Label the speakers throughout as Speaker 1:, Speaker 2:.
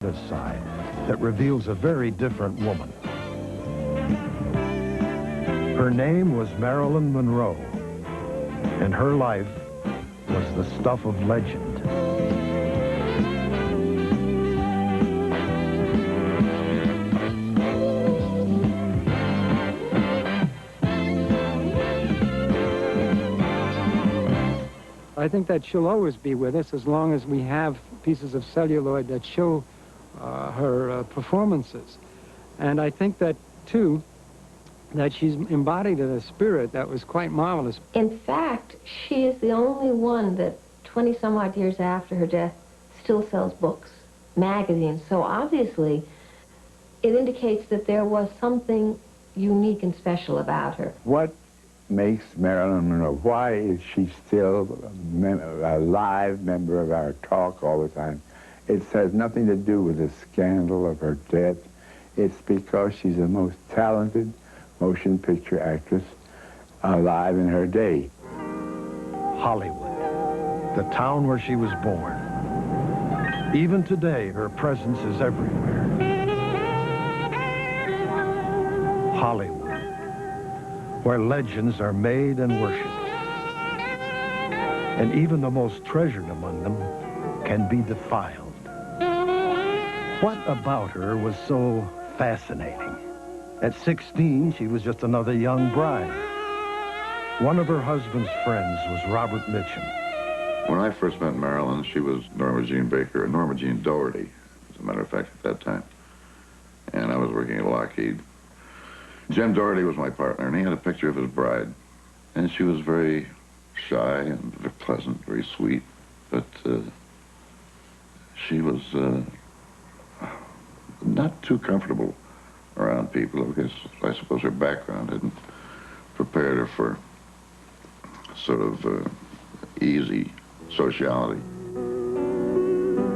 Speaker 1: this side that reveals a very different woman. Her name was Marilyn Monroe, and her life was the stuff of legend.
Speaker 2: I think that she'll always be with us as long as we have pieces of celluloid that show her performances. And I think that, too, that she's embodied a spirit that was quite marvelous.
Speaker 3: In fact, she is the only one that 20-some-odd years after her death still sells books, magazines. So obviously, it indicates that there was something unique and special about her.
Speaker 4: What makes Marilyn Monroe? Why is she still a live member of our talk all the time? It has nothing to do with the scandal of her death. It's because she's the most talented motion picture actress alive in her day.
Speaker 1: Hollywood, the town where she was born. Even today, her presence is everywhere. Hollywood, where legends are made and worshipped. And even the most treasured among them can be defiled. What about her was so fascinating? At 16, she was just another young bride. One of her husband's friends was Robert Mitchum.
Speaker 5: When I first met Marilyn, she was Norma Jean Baker, and Norma Jean Doherty, as a matter of fact, at that time. And I was working at Lockheed. Jim Doherty was my partner, and he had a picture of his bride. And she was very shy and very pleasant, very sweet. But she was not too comfortable around people, because I suppose her background hadn't prepared her for sort of easy sociality.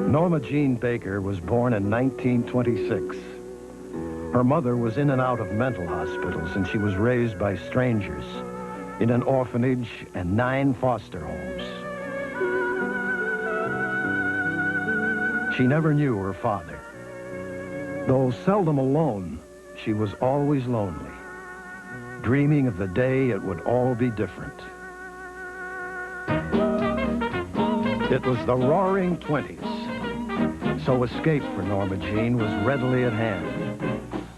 Speaker 1: Norma Jean Baker was born in 1926. Her mother was in and out of mental hospitals, and she was raised by strangers in an orphanage and 9 foster homes. She never knew her father. Though seldom alone, she was always lonely, dreaming of the day it would all be different. It was the roaring 20s, so escape for Norma Jean was readily at hand.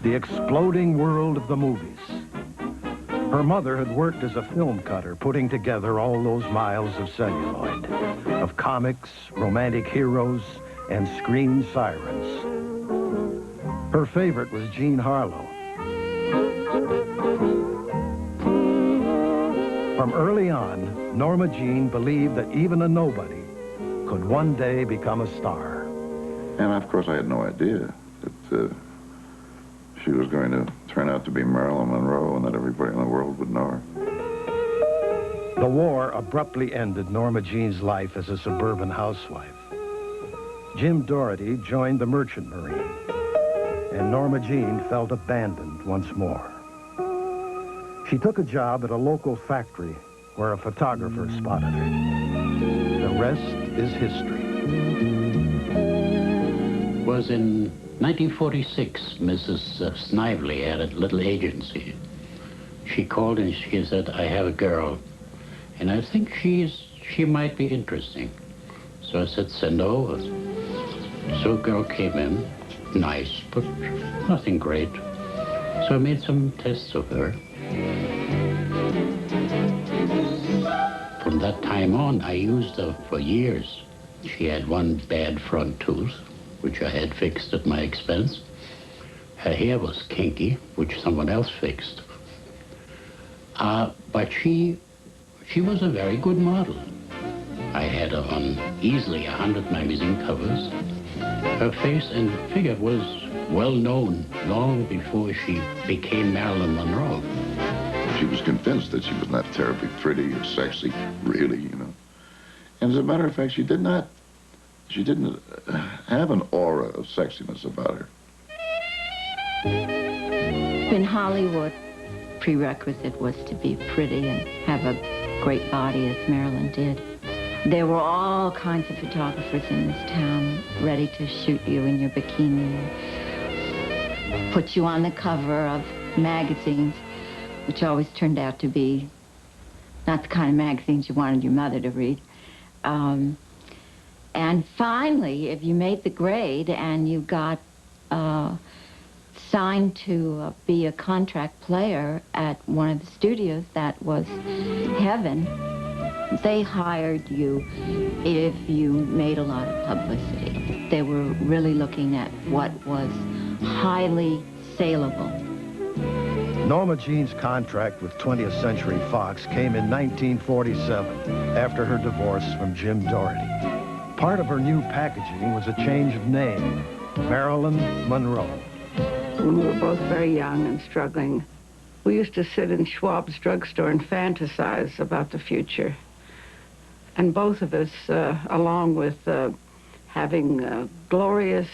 Speaker 1: The exploding world of the movies. Her mother had worked as a film cutter, putting together all those miles of celluloid, of comics, romantic heroes, and screen sirens. Her favorite was Jean Harlow. From early on, Norma Jean believed that even a nobody could one day become a star.
Speaker 5: And of course, I had no idea that she was going to turn out to be Marilyn Monroe and that everybody in the world would know her.
Speaker 1: The war abruptly ended Norma Jean's life as a suburban housewife. Jim Doherty joined the Merchant Marine, and Norma Jean felt abandoned once more. She took a job at a local factory where a photographer spotted her. The rest is history.
Speaker 6: It was in 1946, Mrs. Snively had a little agency. She called and she said, I have a girl, and I think she might be interesting. So I said, send her over. So a girl came in, nice, but nothing great. So I made some tests of her. From that time on, I used her for years. She had one bad front tooth, which I had fixed at my expense. Her hair was kinky, which someone else fixed. But she was a very good model. I had her on easily 100 magazine covers. Her face and figure was well known long before she became Marilyn Monroe.
Speaker 5: She was convinced that she was not terribly pretty or sexy, really, you know. And as a matter of fact, she didn't have an aura of sexiness about her.
Speaker 7: In Hollywood, prerequisite was to be pretty and have a great body, as Marilyn did. There were all kinds of photographers in this town ready to shoot you in your bikini, put you on the cover of magazines, which always turned out to be not the kind of magazines you wanted your mother to read. And finally, if you made the grade and you got signed to be a contract player at one of the studios, that was heaven. They hired you if you made a lot of publicity. They were really looking at what was highly saleable.
Speaker 1: Norma Jean's contract with 20th Century Fox came in 1947 after her divorce from Jim Doherty. Part of her new packaging was a change of name, Marilyn Monroe.
Speaker 8: When we were both very young and struggling, we used to sit in Schwab's drugstore and fantasize about the future. And both of us, along with having glorious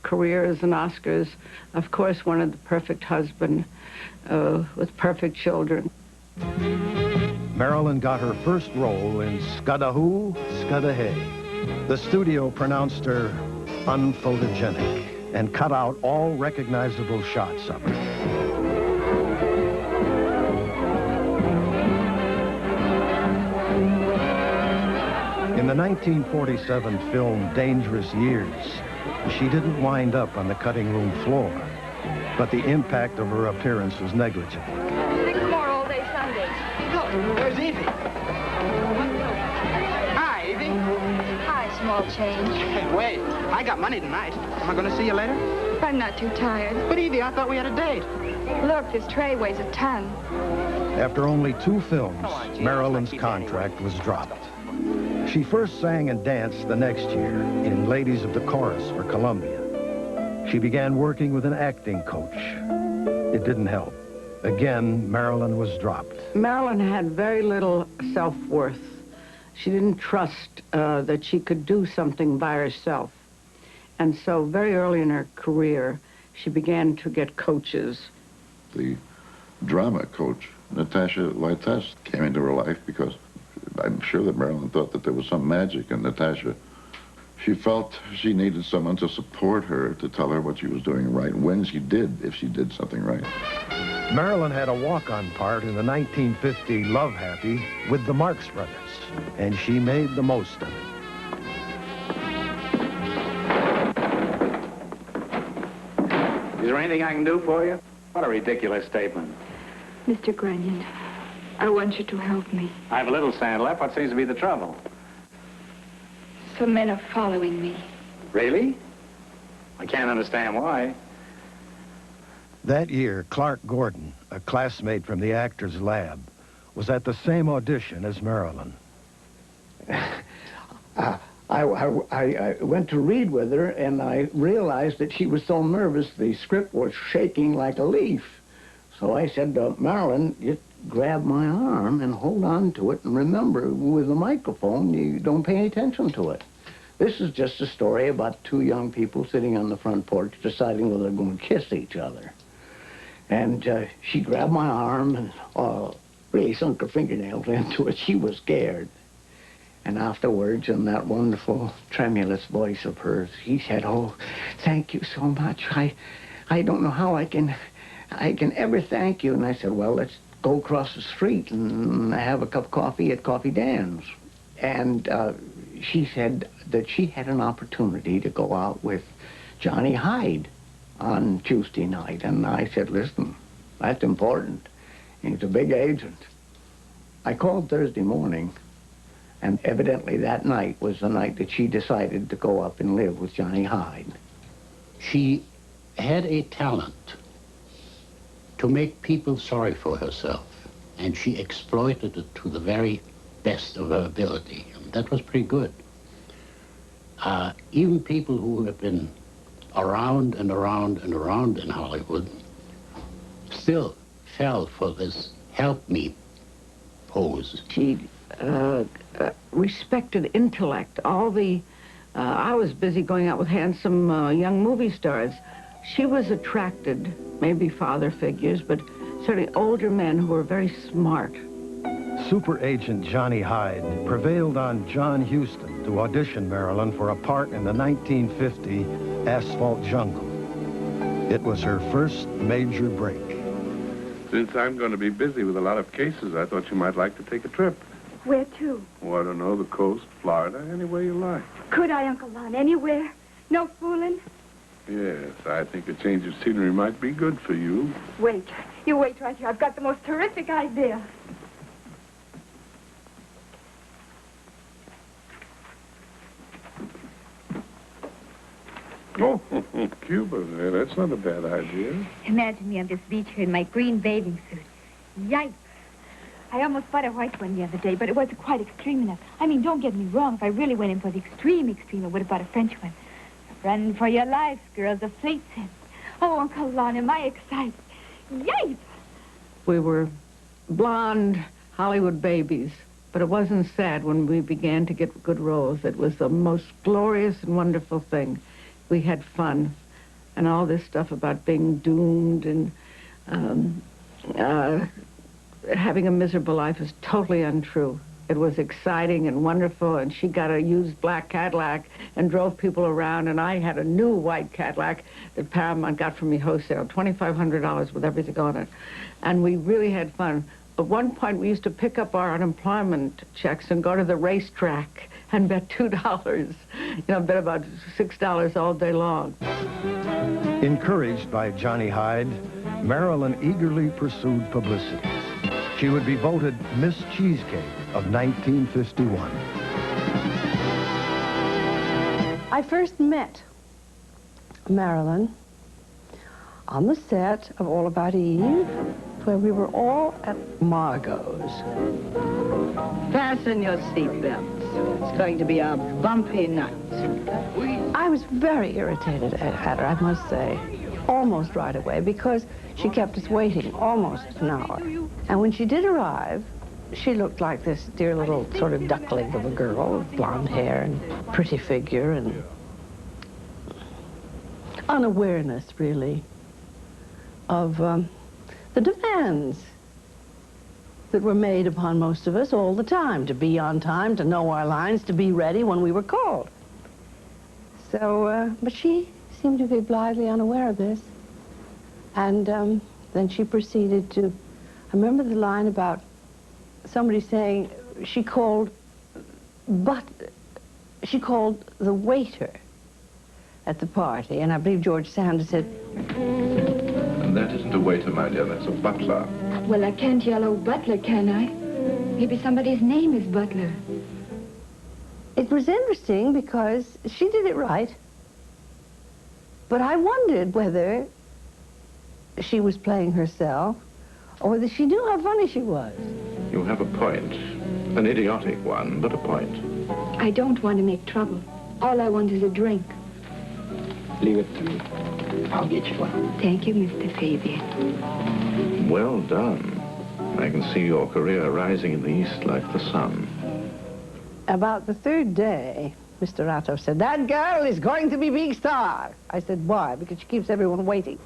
Speaker 8: careers and Oscars, of course, wanted the perfect husband with perfect children.
Speaker 1: Marilyn got her first role in Scudda-Hoo, Scudda-Hay. The studio pronounced her unphotogenic and cut out all recognizable shots of her. In the 1947 film Dangerous Years, she didn't wind up on the cutting room floor, but the impact of her appearance was negligible.
Speaker 9: 6 more all-day Sundays.
Speaker 10: Look, there's Evie. Hi, Evie.
Speaker 9: Hi, small change.
Speaker 10: Hey, wait. I got money tonight. Am I going to see you later?
Speaker 9: I'm not too tired.
Speaker 10: But, Evie, I thought we had a date.
Speaker 9: Look, this tray weighs a ton.
Speaker 1: After only 2 films, Marilyn's contract was dropped. She first sang and danced the next year in Ladies of the Chorus for Columbia. She began working with an acting coach. It didn't help. Again, Marilyn was dropped.
Speaker 8: Marilyn had very little self-worth. She didn't trust that she could do something by herself. And so very early in her career, she began to get coaches.
Speaker 5: The drama coach, Natasha Lytess, came into her life because I'm sure that Marilyn thought that there was some magic in Natasha. She felt she needed someone to support her, to tell her what she was doing right, when she did, if she did something right.
Speaker 1: Marilyn had a walk-on part in the 1950 Love Happy with the Marx Brothers, and she made the most of it.
Speaker 11: Is there anything I can do for you? What a ridiculous statement.
Speaker 9: Mr. Grenion, I want you to help me.
Speaker 11: I have a little sand left. What seems to be the trouble?
Speaker 9: Some men are following me.
Speaker 11: Really? I can't understand why.
Speaker 1: That year, Clark Gordon, a classmate from the Actors Lab, was at the same audition as Marilyn.
Speaker 12: I went to read with her, and I realized that she was so nervous the script was shaking like a leaf. So I said, Marilyn, just grab my arm and hold on to it, and remember, with the microphone, you don't pay any attention to it. This is just a story about 2 young people sitting on the front porch deciding whether they're going to kiss each other. And she grabbed my arm and really sunk her fingernails into it. She was scared. And afterwards, in that wonderful, tremulous voice of hers, he said, oh, thank you so much. I don't know how I can ever thank you. And I said, well, let's go across the street and have a cup of coffee at Coffee Dan's. And she said that she had an opportunity to go out with Johnny Hyde on Tuesday night. And I said, listen, that's important. He's a big agent. I called Thursday morning, and evidently that night was the night that she decided to go up and live with Johnny Hyde.
Speaker 6: She had a talent to make people sorry for herself, and she exploited it to the very best of her ability. And that was pretty good. Even people who have been around and around and around in Hollywood still fell for this help me pose.
Speaker 8: She respected intellect. All the, I was busy going out with handsome young movie stars. She was attracted, maybe father figures, but certainly older men who were very smart.
Speaker 1: super agent Johnny Hyde prevailed on John Huston to audition Marilyn for a part in the 1950 Asphalt Jungle. It was her first major break.
Speaker 13: Since I'm going to be busy with a lot of cases, I thought you might like to take a trip.
Speaker 9: Where to?
Speaker 13: Oh, I don't know, the coast, Florida, anywhere you like.
Speaker 9: Could I, Uncle Lon? Anywhere? No fooling?
Speaker 13: Yes, I think a change of scenery might be good for you.
Speaker 9: Wait. You wait right here. I've got the most terrific idea.
Speaker 13: Oh, Cuba, yeah, that's not a bad idea.
Speaker 14: Imagine me on this beach here in my green bathing suit. Yikes. I almost bought a white one the other day, but it wasn't quite extreme enough. I mean, don't get me wrong. If I really went in for the extreme, I would have bought a French one. Run for your lives, girls. A fleet sense. Oh, Uncle Lon, am I excited? Yikes!
Speaker 8: We were blonde Hollywood babies, but it wasn't sad when we began to get good roles. It was the most glorious and wonderful thing. We had fun, and all this stuff about being doomed and having a miserable life is totally untrue. It was exciting and wonderful, and she got a used black Cadillac and drove people around, and I had a new white Cadillac that Paramount got from me wholesale, $2,500 with everything on it. And we really had fun. At one point, we used to pick up our unemployment checks and go to the racetrack and bet $2. Bet about $6 all day long.
Speaker 1: Encouraged by Johnny Hyde, Marilyn eagerly pursued publicity. She would be voted Miss Cheesecake of 1951.
Speaker 15: I first met Marilyn on the set of All About Eve, where we were all at Margot's.
Speaker 8: Fasten your seatbelts. It's going to be a bumpy night.
Speaker 15: I was very irritated at her, I must say, almost right away, because she kept us waiting almost an hour. And when she did arrive, she looked like this dear little sort of duckling of a girl with blonde hair and pretty figure and unawareness, really, of the demands that were made upon most of us all the time, to be on time, to know our lines, to be ready when we were called. So, but she seemed to be blithely unaware of this. And then she proceeded to, I remember the line about somebody saying she called the waiter at the party, and I believe George Sanders said,
Speaker 13: And that isn't a waiter, my dear, that's a butler.
Speaker 14: Well, I can't yell, "Oh, butler," can I? Maybe somebody's name is Butler.
Speaker 15: It was interesting because she did it right. But I wondered whether she was playing herself or whether she knew how funny she was.
Speaker 13: You have a point. An idiotic one, but a point.
Speaker 14: I don't want to make trouble. All I want is a drink.
Speaker 11: Leave it to me. I'll get you one.
Speaker 14: Thank you, Mr. Fabian.
Speaker 13: Well done. I can see your career rising in the east like the sun.
Speaker 15: About the third day, Mr. Ratto said, "That girl is going to be big star." I said, "Why?" "Because she keeps everyone waiting."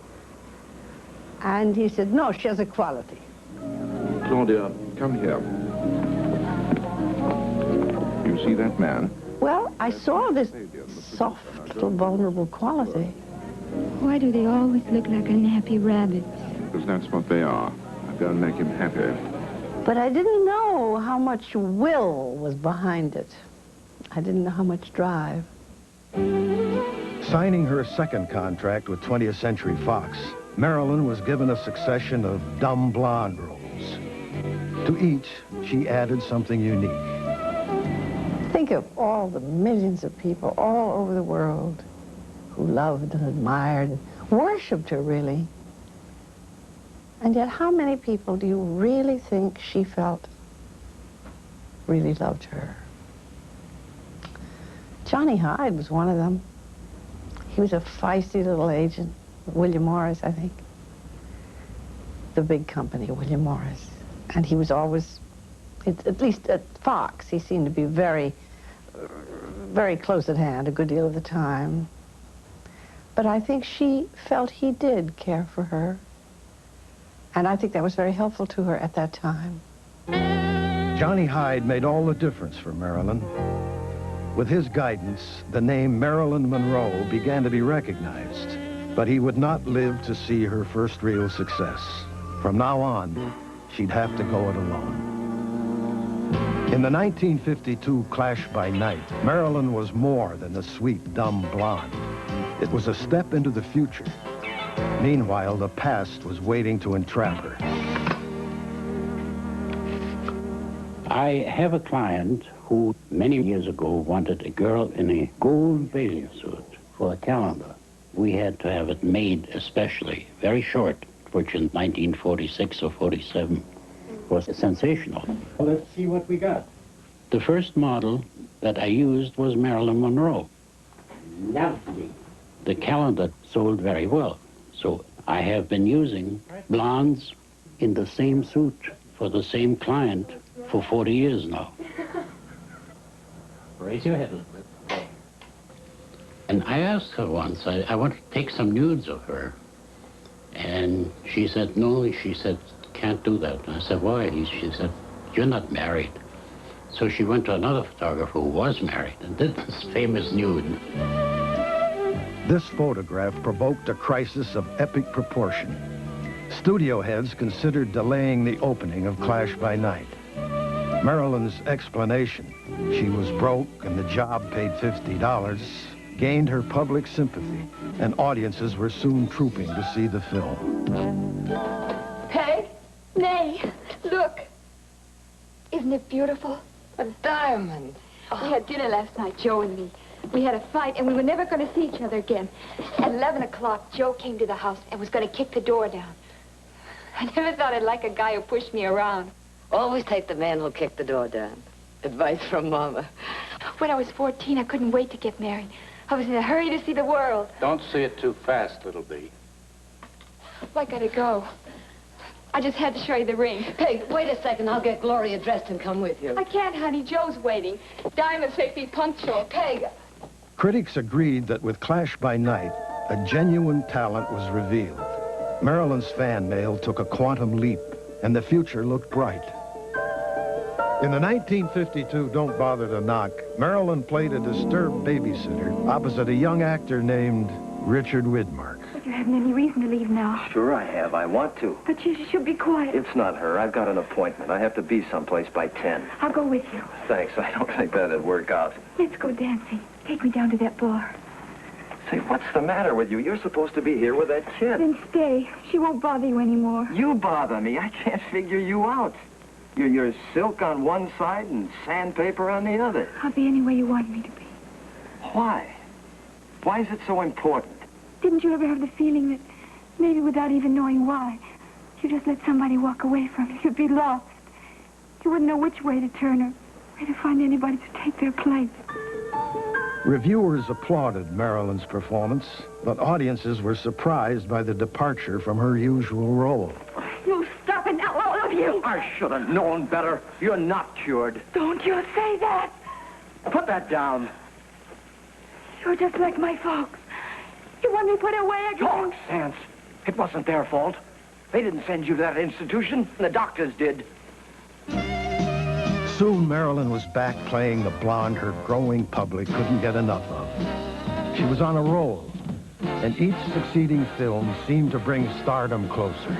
Speaker 15: And he said, "No, she has a quality."
Speaker 13: Claudia, come here. You see that man?
Speaker 15: Well, I saw this soft, little vulnerable quality.
Speaker 14: Why do they always look like unhappy rabbits?
Speaker 13: Because that's what they are. I've got to make him happy.
Speaker 15: But I didn't know how much will was behind it. I didn't know how much drive.
Speaker 1: Signing her second contract with 20th Century Fox, Marilyn was given a succession of dumb blonde roles. To each, she added something unique.
Speaker 15: Think of all the millions of people all over the world who loved and admired and worshipped her, really. And yet, how many people do you really think she felt really loved her? Johnny Hyde was one of them. He was a feisty little agent, William Morris, I think. The big company, William Morris. And he was always, at least at Fox, he seemed to be very, very close at hand a good deal of the time. But I think she felt he did care for her. And I think that was very helpful to her at that time.
Speaker 1: Johnny Hyde made all the difference for Marilyn. With his guidance, the name Marilyn Monroe began to be recognized, but he would not live to see her first real success. From now on, she'd have to go it alone. In the 1952 Clash by Night, Marilyn was more than a sweet, dumb blonde. It was a step into the future. Meanwhile, the past was waiting to entrap her.
Speaker 6: I have a client who many years ago wanted a girl in a gold bathing suit for a calendar. We had to have it made especially, very short, which in 1946 or 47 was sensational.
Speaker 11: Well, let's see what we got.
Speaker 6: The first model that I used was Marilyn Monroe.
Speaker 11: Lovely.
Speaker 6: The calendar sold very well, so I have been using blondes in the same suit for the same client for 40 years now.
Speaker 11: Raise your head a little bit.
Speaker 6: And I asked her once, I want to take some nudes of her. And she said, no, she said, can't do that. And I said, why? She said, you're not married. So she went to another photographer who was married and did this famous nude.
Speaker 1: This photograph provoked a crisis of epic proportion. Studio heads considered delaying the opening of Clash by Night. Marilyn's explanation, she was broke and the job paid $50, gained her public sympathy, and audiences were soon trooping to see the film.
Speaker 14: Peg? Nay, look. Isn't it beautiful? A diamond. We had dinner last night, Joe and me. We had a fight, and we were never going to see each other again. At 11 o'clock, Joe came to the house and was going to kick the door down. I never thought I'd like a guy who pushed me around.
Speaker 16: Always take the man who'll kick the door down. Advice from Mama.
Speaker 14: When I was 14, I couldn't wait to get married. I was in a hurry to see the world.
Speaker 11: Don't see it too fast, little bee.
Speaker 14: Well, I gotta go. I just had to show you the ring.
Speaker 16: Peg, wait a second. I'll get Gloria dressed and come with you.
Speaker 14: I can't, honey. Joe's waiting. Diamonds make me punctual.
Speaker 16: Peg.
Speaker 1: Critics agreed that with Clash by Night, a genuine talent was revealed. Marilyn's fan mail took a quantum leap, and the future looked bright. In the 1952 Don't Bother to Knock, Marilyn played a disturbed babysitter opposite a young actor named Richard Widmark.
Speaker 14: But you haven't any reason to leave now.
Speaker 17: Sure I have. I want to.
Speaker 14: But you should be quiet.
Speaker 17: It's not her. I've got an appointment. I have to be someplace by 10.
Speaker 14: I'll go with you.
Speaker 17: Thanks. I don't think that'd work out.
Speaker 14: Let's go dancing. Take me down to that bar.
Speaker 17: Say, what's the matter with you? You're supposed to be here with that kid.
Speaker 14: Then stay. She won't bother you anymore.
Speaker 17: You bother me. I can't figure you out. You're silk on one side and sandpaper on the other.
Speaker 14: I'll be any way you want me to be.
Speaker 17: Why? Why is it so important?
Speaker 14: Didn't you ever have the feeling that maybe without even knowing why, you just let somebody walk away from you? You'd be lost. You wouldn't know which way to turn or where to find anybody to take their place.
Speaker 1: Reviewers applauded Marilyn's performance, but audiences were surprised by the departure from her usual role.
Speaker 14: You stop it now, all of you!
Speaker 17: I should have known better. You're not cured.
Speaker 14: Don't you say that!
Speaker 17: Put that down.
Speaker 14: You're just like my folks. You want me put away again?
Speaker 17: Talk sense. It wasn't their fault. They didn't send you to that institution. The doctors did.
Speaker 1: Soon, Marilyn was back playing the blonde her growing public couldn't get enough of. She was on a roll, and each succeeding film seemed to bring stardom closer.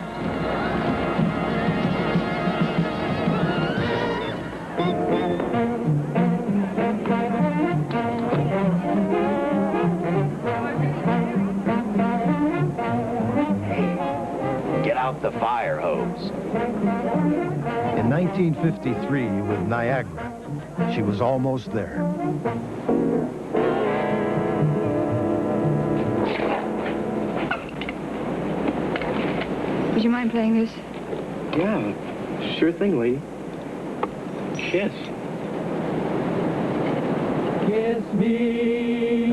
Speaker 11: Get out the fire hose.
Speaker 1: In 1953, with Niagara, she was almost there.
Speaker 14: Would you mind playing this?
Speaker 17: Yeah, sure thing, lady. Kiss.
Speaker 18: Kiss me.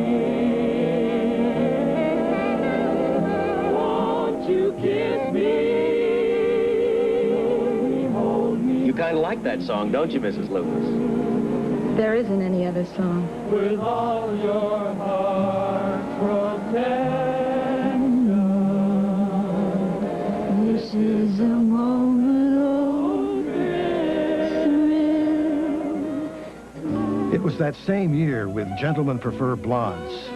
Speaker 18: Won't you kiss me?
Speaker 11: You kind of like that song, don't you, Mrs. Lucas?
Speaker 7: There isn't any other song.
Speaker 18: With all your heart protect us.
Speaker 7: This is a moment of thrill.
Speaker 1: was that same year with Gentlemen Prefer Blondes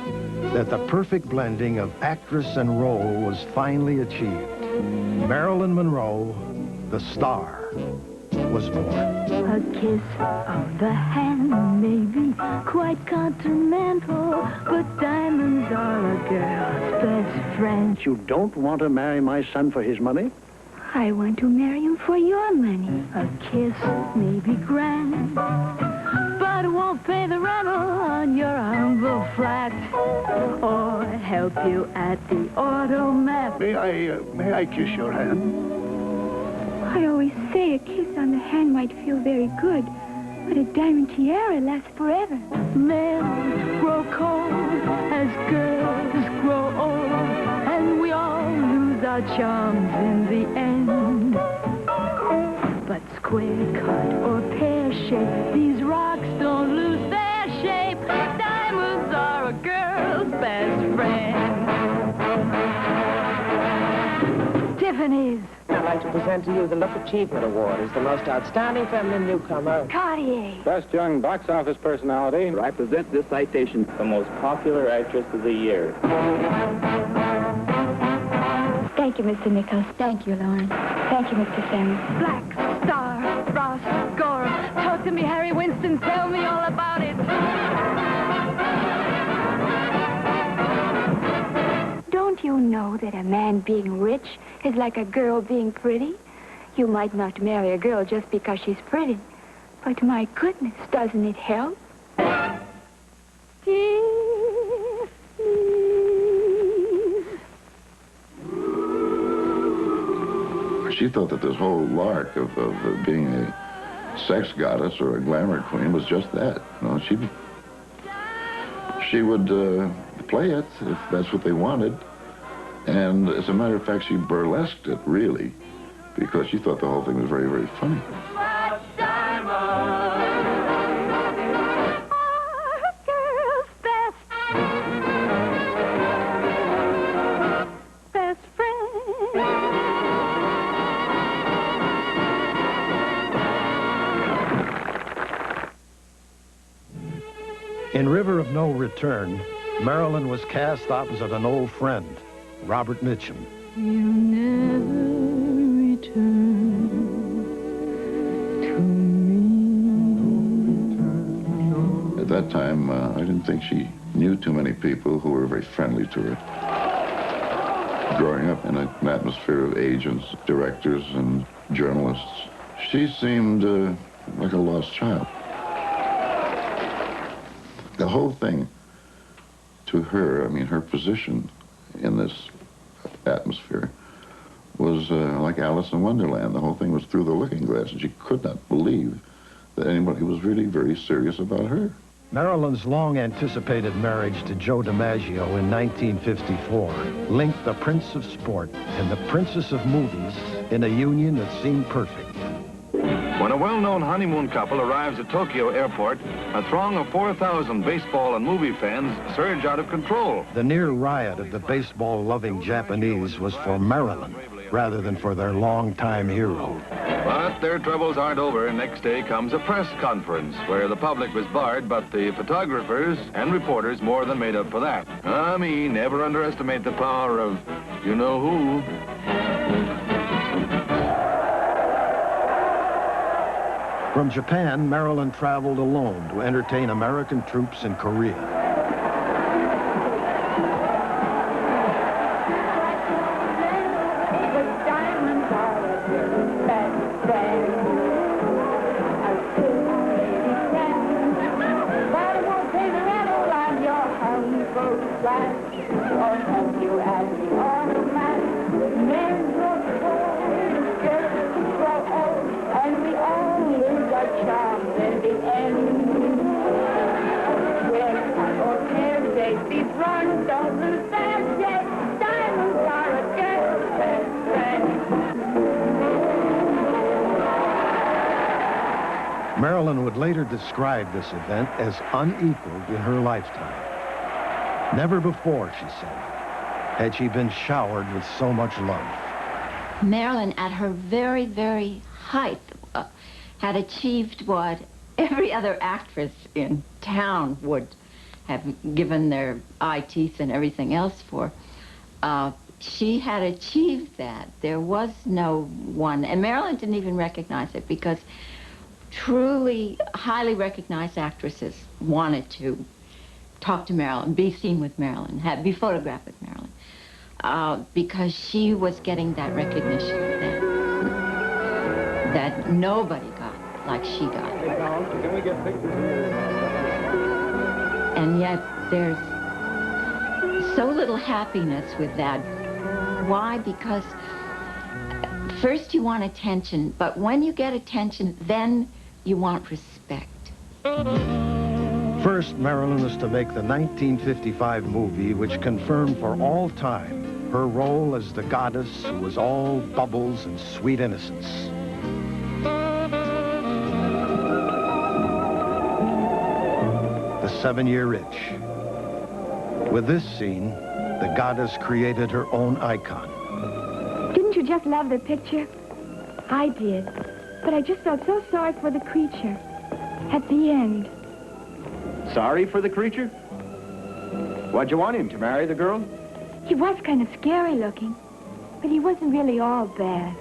Speaker 1: that the perfect blending of actress and role was finally achieved. Marilyn Monroe, the star, was born.
Speaker 19: A kiss of the hand may be quite continental, but diamonds are a girl's best friend.
Speaker 20: You don't want to marry my son for his money?
Speaker 19: I want to marry him for your money. A kiss may be grand, but it won't pay the rental on your humble flat or help you at the automat.
Speaker 20: May I kiss your hand?
Speaker 14: I always say a kiss on the hand might feel very good, but a diamond tiara lasts forever.
Speaker 19: Men grow cold as girls grow old, and we all lose our charms in the end. But square cut or pear shape, these rocks don't lose their shape. Diamonds are a girl's best friend. Tiffany's.
Speaker 21: I'd like to present to you the Look Achievement Award as the most outstanding feminine newcomer.
Speaker 14: Cartier.
Speaker 22: Best young box office personality.
Speaker 23: I present this citation, the most popular actress of the year.
Speaker 14: Thank you, Mr. Nichols. Thank you, Lawrence. Thank you, Mr. Sims.
Speaker 19: Black Star, Ross, Gorham. Talk to me, Harry Winston. Tell me all about it.
Speaker 14: Don't you know that a man being rich is like a girl being pretty? You might not marry a girl just because she's pretty, but my goodness, doesn't it help?
Speaker 5: She thought that this whole lark of being a sex goddess or a glamour queen was just that. You know, she would play it if that's what they wanted. And as a matter of fact, she burlesqued it, really, because she thought the whole thing was very, very funny.
Speaker 19: Best friend.
Speaker 1: In River of No Return, Marilyn was cast opposite an old friend, Robert Mitchum.
Speaker 19: You never return to me.
Speaker 5: At that time, I didn't think she knew too many people who were very friendly to her. Growing up in an atmosphere of agents, directors, and journalists, she seemed like a lost child. The whole thing, to her, I mean, her position in this atmosphere was like Alice in Wonderland. The whole thing was through the looking glass, and she could not believe that anybody was really very serious about her.
Speaker 1: Marilyn's long-anticipated marriage to Joe DiMaggio in 1954 linked the Prince of Sport and the Princess of Movies in a union that seemed perfect.
Speaker 24: When a well-known honeymoon couple arrives at Tokyo Airport, a throng of 4,000 baseball and movie fans surge out of control.
Speaker 1: The near riot of the baseball-loving Japanese was for Marilyn rather than for their longtime hero.
Speaker 24: But their troubles aren't over, and next day comes a press conference where the public was barred, but the photographers and reporters more than made up for that. I mean, never underestimate the power of you-know-who.
Speaker 1: From Japan, Marilyn traveled alone to entertain American troops in Korea. Marilyn would later describe this event as unequaled in her lifetime. Never before, she said, had she been showered with so much love.
Speaker 7: Marilyn, at her very, very height, had achieved what every other actress in town would have given their eye teeth and everything else for. She had achieved that. There was no one, and Marilyn didn't even recognize it, because truly highly recognized actresses wanted to talk to Marilyn, be seen with Marilyn, be photographed with Marilyn, because she was getting that recognition that nobody got like she got.
Speaker 22: Can we get pictures here?
Speaker 7: And yet there's so little happiness with that. Why? Because first you want attention, but when you get attention, then you want respect.
Speaker 1: First, Marilyn was to make the 1955 movie which confirmed for all time her role as the goddess who was all bubbles and sweet innocence. The 7-Year Itch. With this scene, the goddess created her own icon.
Speaker 14: Didn't you just love the picture? I did. But I just felt so sorry for the creature at the end.
Speaker 17: Sorry for the creature? Why'd you want him to marry the girl?
Speaker 14: He was kind of scary looking, but he wasn't really all bad.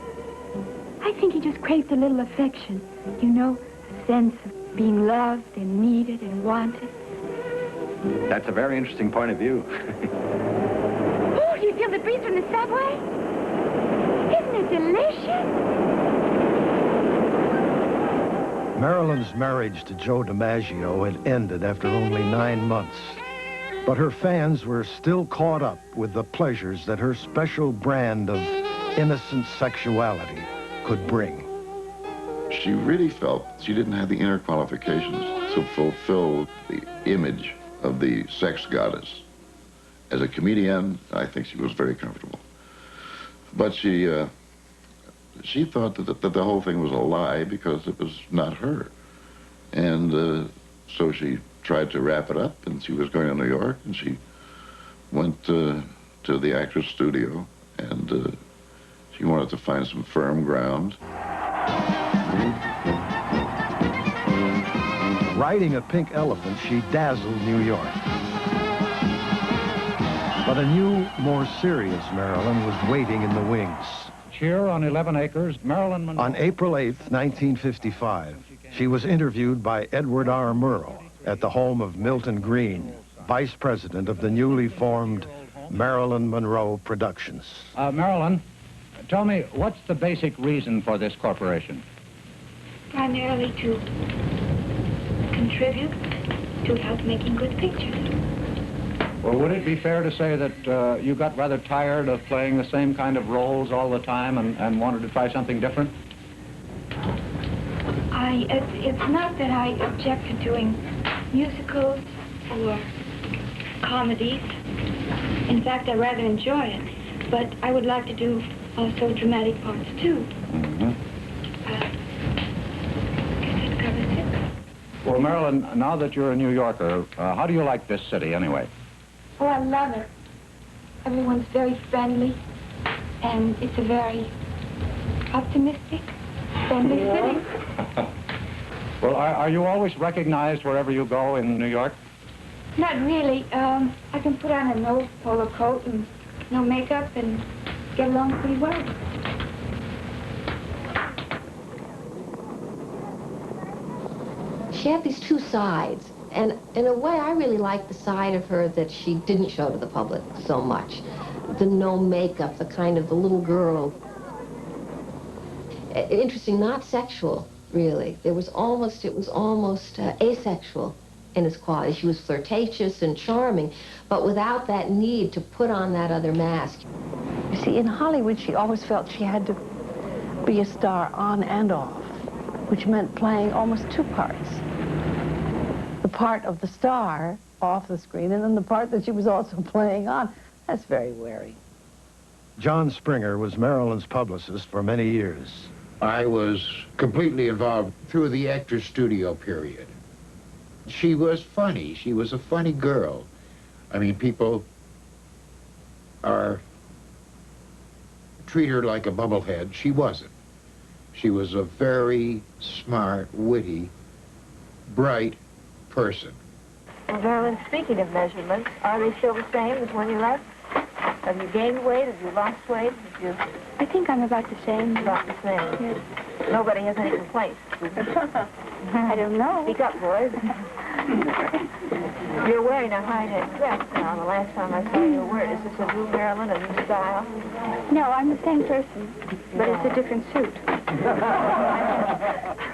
Speaker 14: I think he just craved a little affection. You know, a sense of being loved and needed and wanted.
Speaker 17: That's a very interesting point of view.
Speaker 14: Oh, do you feel the breeze from the subway? Isn't it delicious?
Speaker 1: Marilyn's marriage to Joe DiMaggio had ended after only 9 months. But her fans were still caught up with the pleasures that her special brand of innocent sexuality could bring.
Speaker 5: She really felt she didn't have the inner qualifications to fulfill the image of the sex goddess. As a comedian, I think she was very comfortable. But she thought that the whole thing was a lie because it was not her. And so she tried to wrap it up, and she was going to New York, and she went to the actress studio, and she wanted to find some firm ground.
Speaker 1: Riding a pink elephant, she dazzled New York. But a new, more serious Marilyn was waiting in the wings.
Speaker 22: Here on 11 acres, Marilyn Monroe.
Speaker 1: On April 8th, 1955, she was interviewed by Edward R. Murrow at the home of Milton Green, vice president of the newly formed Marilyn Monroe Productions.
Speaker 22: Marilyn, tell me, what's the basic reason for this corporation?
Speaker 14: Primarily to contribute to help making good pictures.
Speaker 22: Well, would it be fair to say that you got rather tired of playing the same kind of roles all the time and wanted to try something different?
Speaker 14: It's not that I object to doing musicals or comedies. In fact, I rather enjoy it. But I would like to do also dramatic parts, too.
Speaker 22: Mm-hmm.
Speaker 14: Guess that covers it.
Speaker 22: Well, Marilyn, now that you're a New Yorker, how do you like this city anyway?
Speaker 14: Oh, I love it. Everyone's very friendly, and it's a very optimistic, friendly city.
Speaker 22: Well, are you always recognized wherever you go in New York?
Speaker 14: Not really. I can put on a no polo coat and no makeup and get along pretty well.
Speaker 2: She had these two sides. And in a way, I really liked the side of her that she didn't show to the public so much. The no makeup, the kind of the little girl. Interesting, not sexual, really. It was almost asexual in its quality. She was flirtatious and charming, but without that need to put on that other mask.
Speaker 15: You see, in Hollywood, she always felt she had to be a star on and off, which meant playing almost two parts. The part of the star off the screen, and then the part that she was also playing on. That's very wearing.
Speaker 1: John Springer was Marilyn's publicist for many years.
Speaker 3: I was completely involved through the actor's studio period. She was funny. She was a funny girl. I mean, people treat her like a bubblehead. She wasn't. She was a very smart, witty bright person.
Speaker 14: Well, Marilyn, speaking of measurements, are they still the same as when you left? Have you gained weight? Have you lost weight?
Speaker 4: I think I'm about the same.
Speaker 14: About the same.
Speaker 4: Yes.
Speaker 14: Nobody has any complaints.
Speaker 4: I don't know.
Speaker 14: Speak up, boys. You're wearing a high-neck dress now. The last time I saw you wear it. Is this a new Marilyn, a new style?
Speaker 4: No, I'm the same person, but it's a different suit.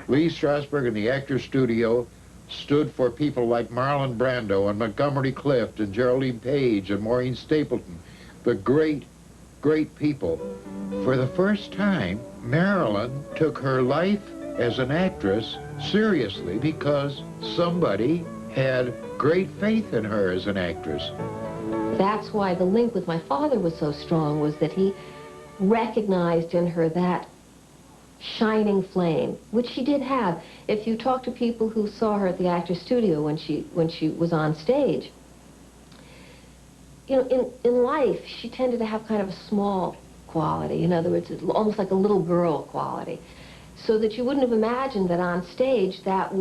Speaker 3: Lee Strasberg in the Actors Studio stood for people like Marlon Brando and Montgomery Clift and Geraldine Page and Maureen Stapleton, the great, great people. For the first time, Marilyn took her life as an actress seriously because somebody had great faith in her as an actress.
Speaker 2: That's why the link with my father was so strong, was that he recognized in her that shining flame, which she did have. If you talk to people who saw her at the Actors Studio when she was on stage, you know, in life, she tended to have kind of a small quality. In other words, almost like a little girl quality. So that you wouldn't have imagined that on stage that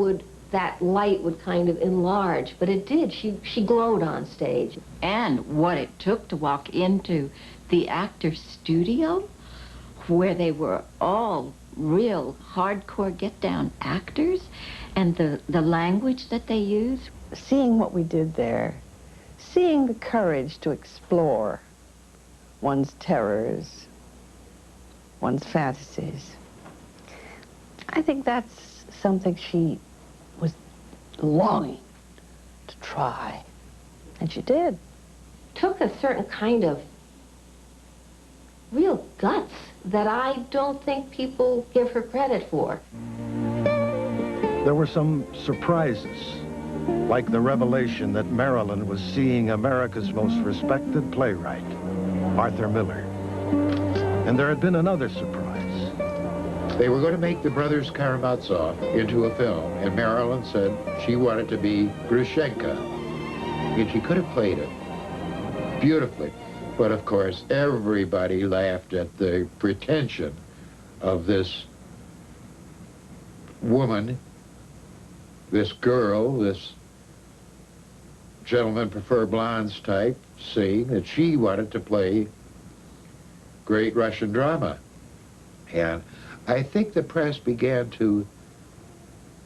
Speaker 2: light would kind of enlarge, but it did. She glowed on stage.
Speaker 7: And what it took to walk into the Actors Studio, where they were all real hardcore get-down actors, and the language that they used.
Speaker 15: Seeing what we did there, seeing the courage to explore one's terrors, one's fantasies, I think that's something she was longing to try, and she did.
Speaker 2: Took a certain kind of real guts that I don't think people give her credit for.
Speaker 1: There were some surprises, like the revelation that Marilyn was seeing America's most respected playwright, Arthur Miller. And there had been another surprise.
Speaker 3: They were going to make the Brothers Karamazov into a film, and Marilyn said she wanted to be Grushenka, and she could have played it beautifully. But of course, everybody laughed at the pretension of this woman, this girl, this gentlemen prefer blondes type, saying that she wanted to play great Russian drama. And I think the press began to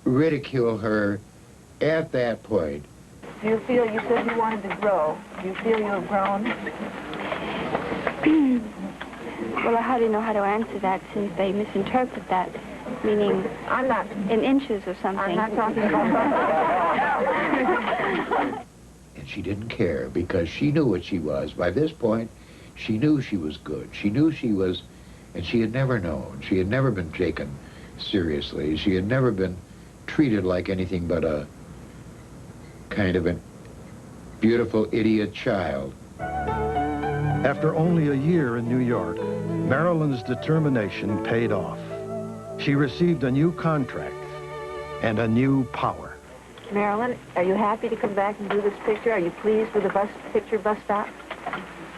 Speaker 3: ridicule her at that point.
Speaker 14: Do you feel, you said you wanted to grow. Do you feel you have grown?
Speaker 4: Well, I hardly know how to answer that, since they misinterpret that, meaning
Speaker 14: I'm not
Speaker 4: in inches or something.
Speaker 14: I'm not talking about
Speaker 3: And she didn't care because she knew what she was. By this point, she knew she was good. She knew she was, and she had never known. She had never been taken seriously. She had never been treated like anything but a kind of a beautiful idiot child.
Speaker 1: After only a year in New York, Marilyn's determination paid off. She received a new contract and a new power.
Speaker 14: Marilyn, are you happy to come back and do this picture? Are you pleased with the bus stop?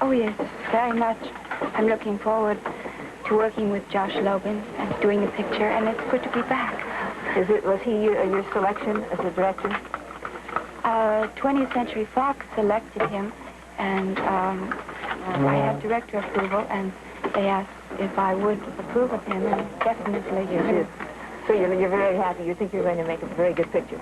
Speaker 4: Oh, yes, very much. I'm looking forward to working with Josh Logan and doing the picture, and it's good to be back.
Speaker 14: Was he your selection as a director?
Speaker 4: 20th Century Fox selected him, and I have director approval, and they asked if I would approve of him, and definitely
Speaker 14: you did. So you're very happy. You think you're going to make a very good picture?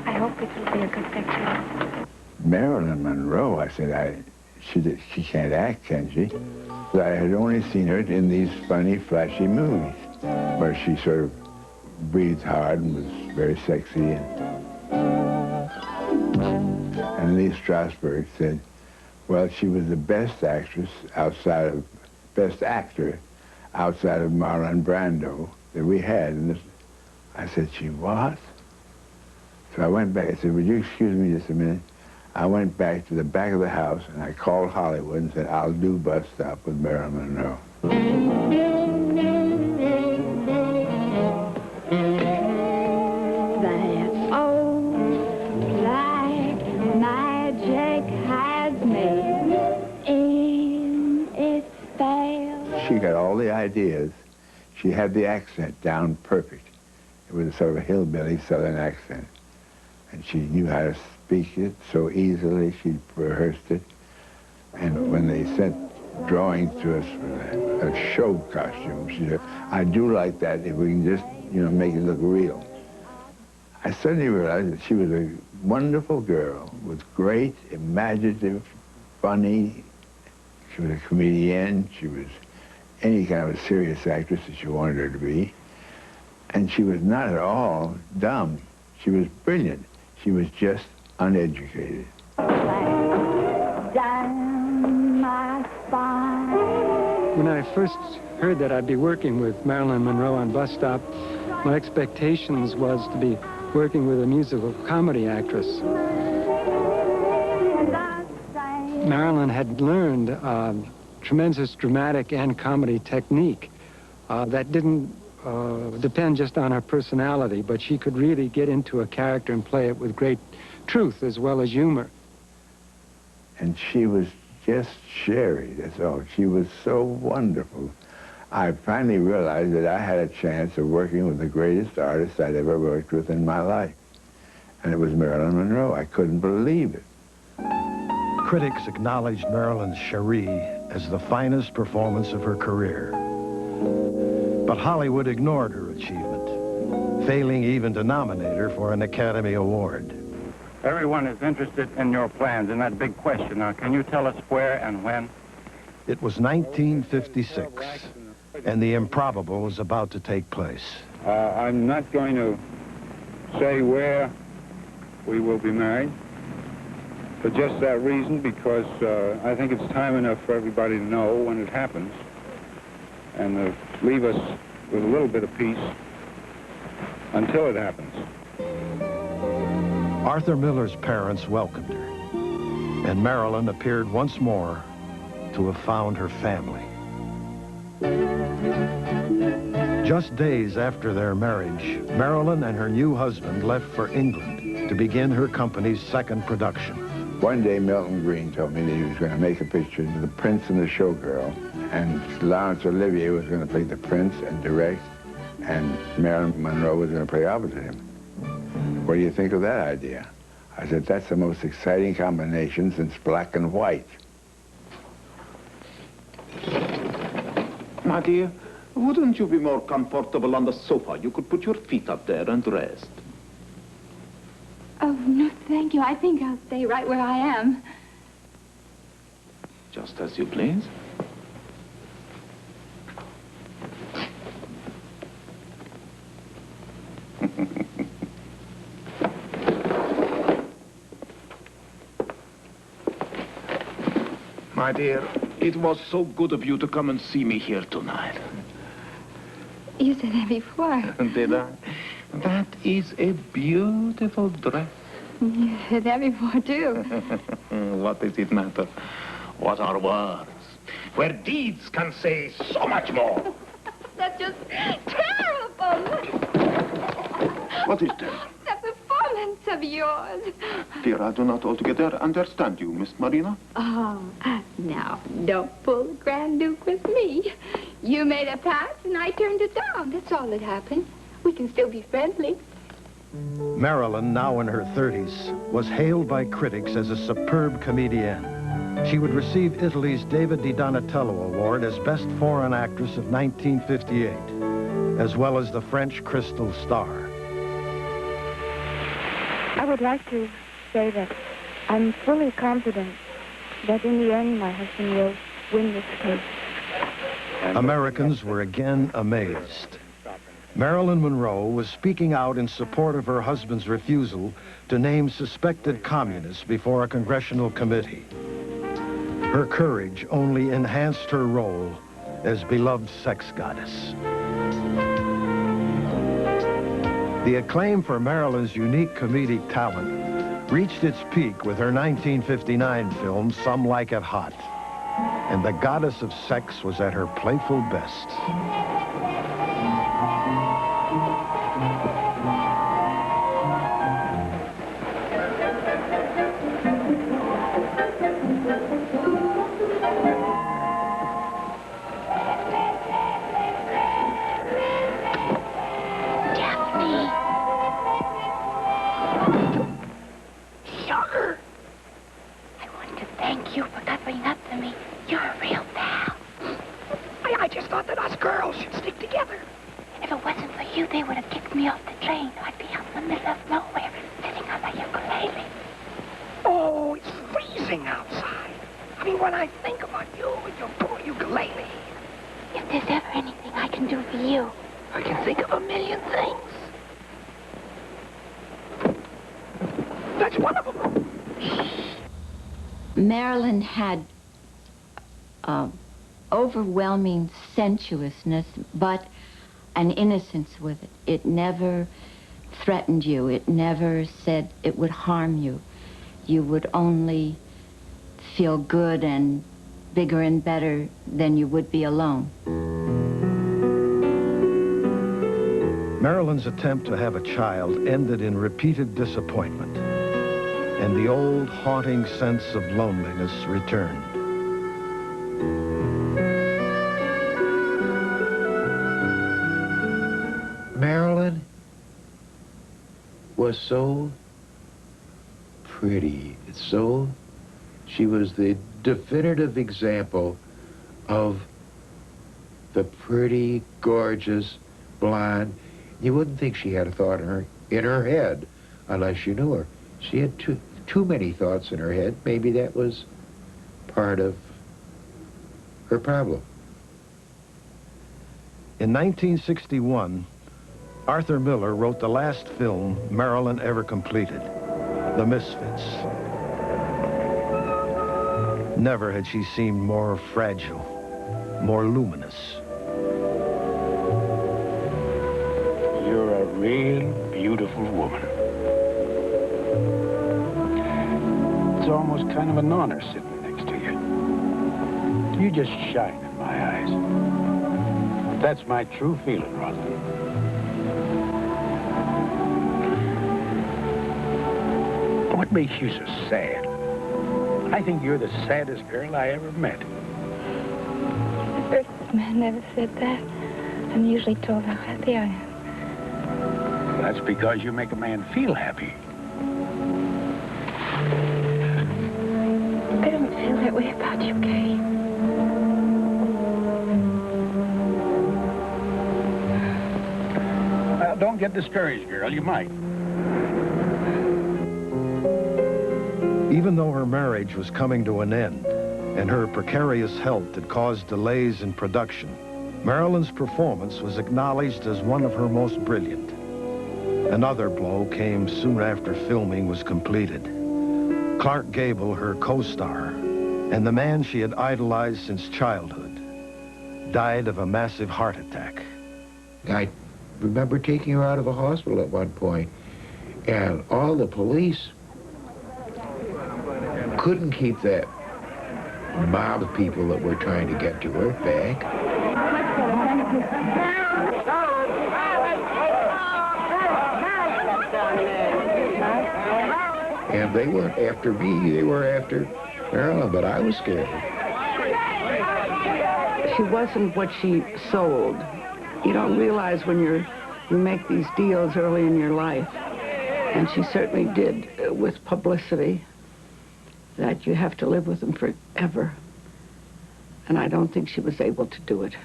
Speaker 4: I hope it will be a good picture.
Speaker 9: Marilyn Monroe, I said, she can't act, can she? I had only seen her in these funny, flashy movies, where she sort of breathed hard and was very sexy. And Lee Strasberg said, well, she was the best actor outside of Marlon Brando that we had. And I said, she was? So I went back. I said, would you excuse me just a minute? I went back to the back of the house, and I called Hollywood and said, I'll do Bus Stop with Marilyn Monroe.
Speaker 19: That old black magic has me in its spell.
Speaker 9: She got all the ideas. She had the accent down perfect. with sort of a hillbilly Southern accent. And she knew how to speak it so easily, she rehearsed it. And when they sent drawings to us for a show costume, she said, I do like that if we can just, make it look real. I suddenly realized that she was a wonderful girl with great, imaginative, funny. She was a comedian. She was any kind of a serious actress that you wanted her to be. And she was not at all dumb. She was brilliant. She was just uneducated.
Speaker 19: Down my spine.
Speaker 8: When I first heard that I'd be working with Marilyn Monroe on Bus Stop, my expectations was to be working with a musical comedy actress. Marilyn had learned tremendous dramatic and comedy technique that didn't depend just on her personality, but she could really get into a character and play it with great truth as well as humor.
Speaker 9: And she was just Sherry, that's all. She was so wonderful. I finally realized that I had a chance of working with the greatest artist I'd ever worked with in my life. And it was Marilyn Monroe. I couldn't believe it.
Speaker 1: Critics acknowledged Marilyn's Cherie as the finest performance of her career. But Hollywood ignored her achievement, failing even to nominate her for an Academy Award.
Speaker 22: Everyone is interested in your plans in that big question. Now, can you tell us where and when?
Speaker 1: It was 1956, and the improbable was about to take place.
Speaker 22: I'm not going to say where we will be married for just that reason, because I think it's time enough for everybody to know when it happens and leave us with a little bit of peace until it happens.
Speaker 1: Arthur Miller's parents welcomed her, and Marilyn appeared once more to have found her family. Just days after their marriage, Marilyn and her new husband left for England to begin her company's second production.
Speaker 9: One day, Milton Green told me that he was going to make a picture of The Prince and the Showgirl, and Laurence Olivier was going to play the Prince and direct, and Marilyn Monroe was going to play opposite him. What do you think of that idea? I said, that's the most exciting combination since black and white.
Speaker 10: My dear, wouldn't you be more comfortable on the sofa? You could put your feet up there and rest.
Speaker 14: Oh, no, thank you. I think I'll stay right where I am.
Speaker 10: Just as you please. My dear, it was so good of you to come and see me here tonight.
Speaker 14: You said that before.
Speaker 10: Did I? That is a beautiful dress.
Speaker 14: You said that before, too.
Speaker 10: What does it matter? What are words? Where deeds can say so much more.
Speaker 14: That's just terrible.
Speaker 10: What is that?
Speaker 14: That performance of yours.
Speaker 10: Dear, I do not altogether understand you, Miss Marina.
Speaker 14: Oh, now, don't pull the Grand Duke with me. You made a pass, and I turned it down. That's all that happened. We can still be friendly.
Speaker 1: Marilyn, now in her 30s, was hailed by critics as a superb comedienne. She would receive Italy's David Di Donatello Award as Best Foreign Actress of 1958, as well as the French Crystal Star.
Speaker 4: I would like to say that I'm fully confident that in the end my husband will win this case.
Speaker 1: Americans were again amazed. Marilyn Monroe was speaking out in support of her husband's refusal to name suspected communists before a congressional committee. Her courage only enhanced her role as beloved sex goddess. The acclaim for Marilyn's unique comedic talent reached its peak with her 1959 film, Some Like It Hot. And the goddess of sex was at her playful best.
Speaker 19: Daphne.
Speaker 6: You're a real pal. I just thought that us girls should stick together. If it wasn't for you, they would have kicked me off the train. I'd be out in the middle of nowhere, sitting on my ukulele. Oh, it's freezing outside. I mean, when I think about you with your poor ukulele. If there's ever anything I can do for you, I can think of a million things. That's one of them.
Speaker 7: Marilyn had overwhelming sensuousness, but an innocence with it. It never threatened you. It never said it would harm you. You would only feel good and bigger and better than you would be alone.
Speaker 1: Marilyn's attempt to have a child ended in repeated disappointment, and the old haunting sense of loneliness returned.
Speaker 3: Marilyn was so pretty. She was the definitive example of the pretty, gorgeous, blonde. You wouldn't think she had a thought in her head unless you knew her. She had too many thoughts in her head. Maybe that was part of her problem.
Speaker 1: In 1961, Arthur Miller wrote the last film Marilyn ever completed, The Misfits. Never had she seemed more fragile, more luminous.
Speaker 20: You're a real beautiful woman. It's almost kind of an honor sitting next to you. You just shine in my eyes. That's my true feeling, Rosalind. What makes you so sad? I think you're the saddest girl I ever met.
Speaker 4: The first man never said that. I'm usually told how happy I am.
Speaker 20: That's because you make a man feel happy.
Speaker 4: I don't feel that way about you, Kay.
Speaker 20: Well, don't get discouraged, girl. You might.
Speaker 1: Even though her marriage was coming to an end and her precarious health had caused delays in production, Marilyn's performance was acknowledged as one of her most brilliant. Another blow came soon after filming was completed. Clark Gable, her co-star, and the man she had idolized since childhood, died of a massive heart attack.
Speaker 3: I remember taking her out of the hospital at one point, and all the police couldn't keep that mob of people that were trying to get to her back. And they weren't after me, they were after Marilyn, but I was scared.
Speaker 15: She wasn't what she sold. You don't realize when you make these deals early in your life, and she certainly did with publicity, that you have to live with them forever. And I don't think she was able to do it.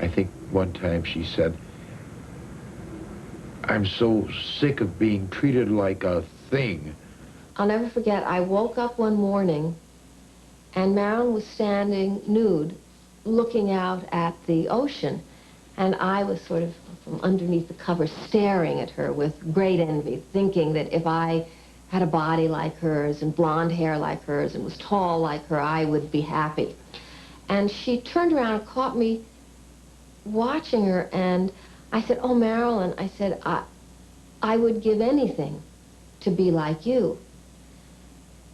Speaker 3: I think one time she said, I'm so sick of being treated like a thing.
Speaker 2: I'll never forget, I woke up one morning and Marilyn was standing nude, looking out at the ocean. And I was sort of from underneath the cover staring at her with great envy, thinking that if I had a body like hers and blonde hair like hers and was tall like her, I would be happy. And she turned around and caught me watching her, and I said, oh, Marilyn, I said, I would give anything to be like you.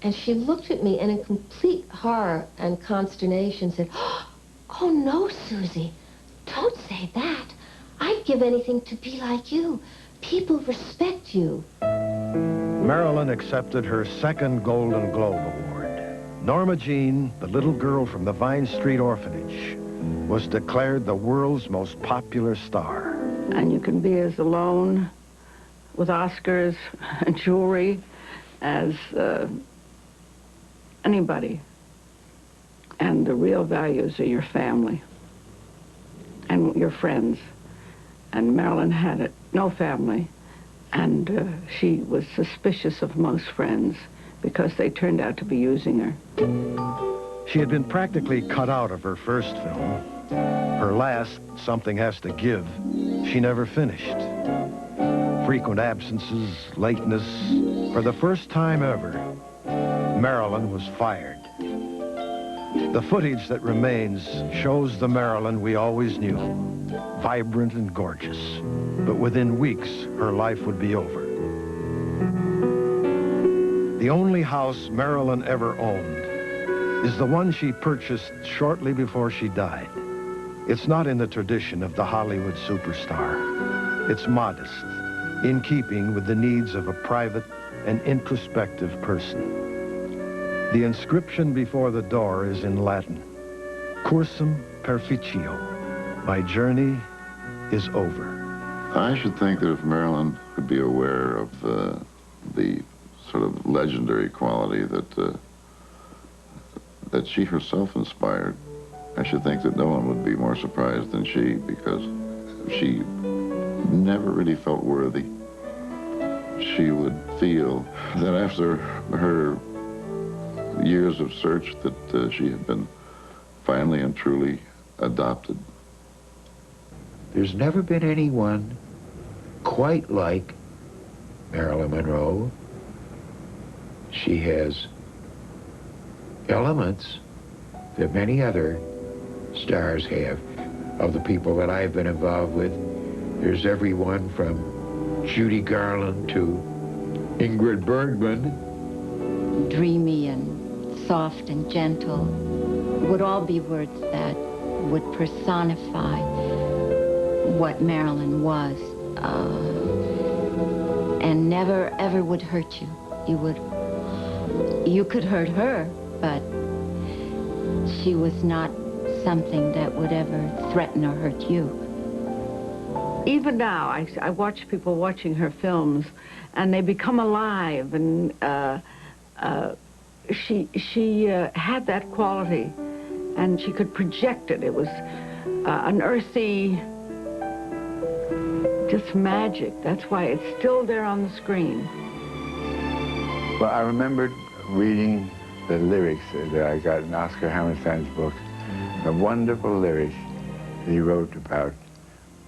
Speaker 2: And she looked at me and in complete horror and consternation said, oh, no, Susie, don't say that. I'd give anything to be like you. People respect you.
Speaker 1: Marilyn accepted her second Golden Globe Award. Norma Jean, the little girl from the Vine Street Orphanage, was declared the world's most popular star.
Speaker 15: And you can be as alone with Oscars and jewelry as anybody.
Speaker 11: and the real values are your family and your friends. And Marilyn had no family, and she was suspicious of most friends because they turned out to be using her.
Speaker 1: She had been practically cut out of her first film. Her last, Something Has to Give, she never finished. Frequent absences, lateness. For the first time ever, Marilyn was fired. The footage that remains shows the Marilyn we always knew, vibrant and gorgeous. But within weeks, her life would be over. The only house Marilyn ever owned is the one she purchased shortly before she died. It's not in the tradition of the Hollywood superstar. It's modest, in keeping with the needs of a private and introspective person. The inscription before the door is in Latin, Cursum perficio, my journey is over.
Speaker 5: I should think that if Marilyn could be aware of the sort of legendary quality that she herself inspired, I should think that no one would be more surprised than she, because she never really felt worthy. She would feel that after her years of search that she had been finally and truly adopted.
Speaker 12: There's never been anyone quite like Marilyn Monroe. She has elements that many other stars have. Of the people that I've been involved with, there's everyone from Judy Garland to Ingrid Bergman.
Speaker 7: Dreamy and soft and gentle would all be words that would personify what Marilyn was, and never ever would hurt you. You could hurt her, but she was not something that would ever threaten or hurt you.
Speaker 11: Even now, I watch people watching her films, and they become alive, and she had that quality, and she could project it. It was an earthy, just magic. That's why it's still there on the screen.
Speaker 9: Well, I remembered reading the lyrics that I got in Oscar Hammerstein's book, the wonderful lyrics he wrote about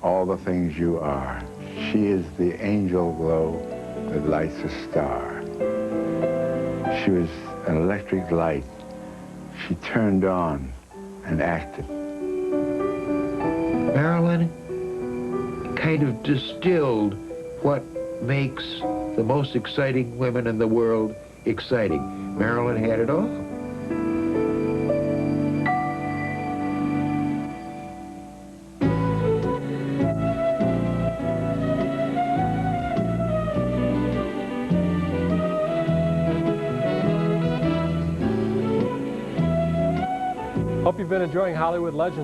Speaker 9: all the things you are. She is the angel glow that lights a star. She was an electric light. She turned on and acted.
Speaker 12: Marilyn kind of distilled what makes the most exciting women in the world exciting. Marilyn had it all.
Speaker 13: Hope you've been enjoying Hollywood Legends.